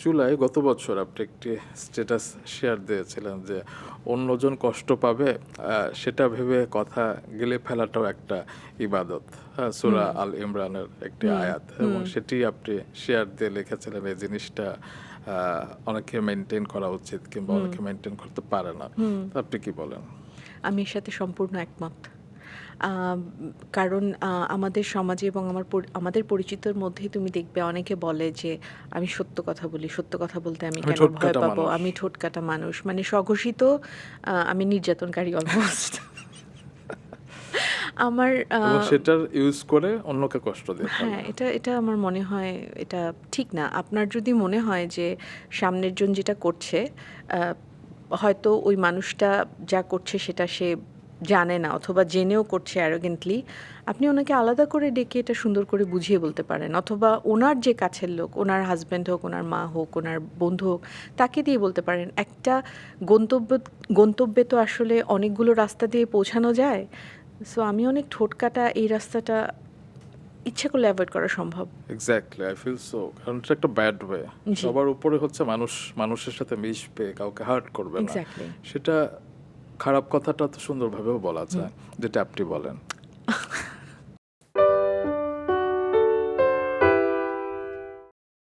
জুলাই গত বছর আপনি একটি স্ট্যাটাস শেয়ার দিয়েছিলেন যে অন্যজন কষ্ট পাবে সেটা ভেবে কথা গিলে ফেলাটাও একটা ইবাদত। সূরা আল ইমরানের একটি আয়াত এবং সেটি আপনি শেয়ার দিয়ে লিখেছিলেন এই জিনিসটা অনেকে মেনটেন করা উচিত কিংবা অনেকে মেনটেন করতে পারে না। তো আপনি কি বলেন? আমি এর সাথে সম্পূর্ণ একমত। কারণ আমাদের সমাজে এবং আমাদের পরিচিতর মধ্যেই তুমি দেখবে অনেকে বলে যে আমি সত্য কথা বলি, সত্য কথা বলতে আমি আমি কেন ঠোঁট ভয় কাটা পাবো, মানুষ। আমি ঠোঁটকাটা মানুষ, মানে স্বঘোষিত আমি নির্যাতনকারী অলমোস্ট। আমার এবং সেটার ইউজ করে অন্যকে কষ্ট দিয়ে হ্যাঁ, ফেলা। এটা এটা আমার মনে হয় এটা ঠিক না। আপনার যদি মনে হয় যে সামনের জন যেটা করছে আহ, হয়তো ওই মানুষটা যা করছে সেটা সে জানে না অথবা জেনেও করছে অ্যারোগেন্টলি, আপনি ওনাকে আলাদা করে ডেকে এটা সুন্দর করে বুঝিয়ে বলতে পারেন, অথবা ওনার যে কাছের লোক, ওনার হাজব্যান্ড হোক, ওনার মা হোক, ওনার বন্ধু হোক, তাকে দিয়ে বলতে পারেন। একটা গন্তব্যে তো আসলে অনেকগুলো রাস্তা দিয়ে পৌঁছানো যায়। সো আমি অনেক ঠোঁটকাটা এই রাস্তাটা ইচ্ছে করলে অ্যাভয়েড করা সম্ভব। Exactly, I feel so. কারণ এটা একটা ব্যাড ওয়ে। জি, সবার উপরে হচ্ছে মানুষ মানুষের সাথে মিশবে, কাউকে হার্ট করবে না। এক্স্যাক্টলি। সেটা খারাপ কথাটা তো সুন্দরভাবেও বলা যায়, যেটা আপনি বলেন।